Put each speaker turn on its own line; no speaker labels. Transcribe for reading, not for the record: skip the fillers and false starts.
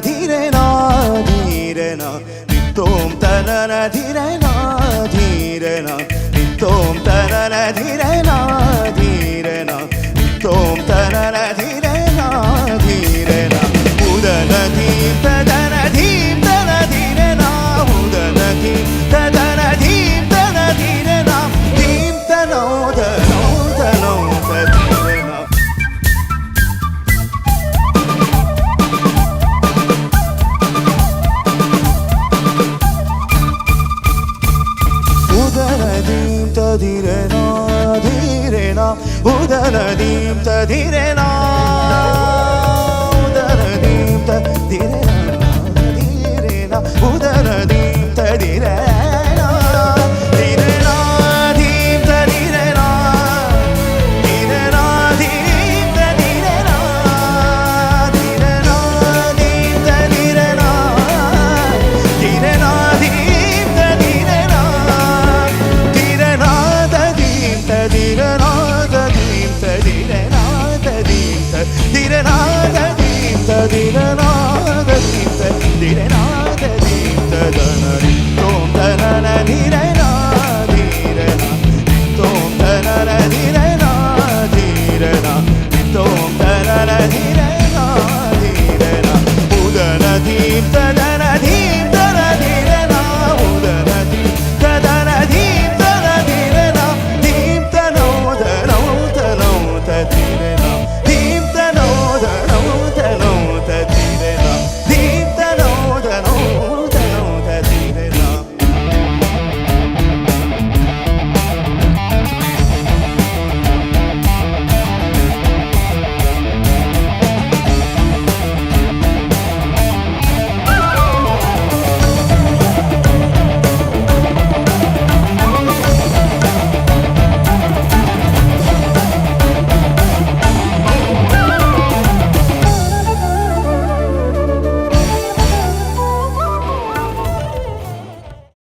ധീരനാ ധീരനാ നിത്തോം തനന ധീരനാ ധീരനാ നിത്തോം തനന ധീരനാ ധീരനാ നിത്തോം തനന ധീരനാ ധീരനാ ഉദന ധീം തദന ധീം തന ധീരനാ ഉദന ധീം തദന ധീം തന ധീരനാ ധീം തനോദനോ തനോ തധീരനാ ധീരനാ ധീരനാ ഉദന ധീം തധീരനാ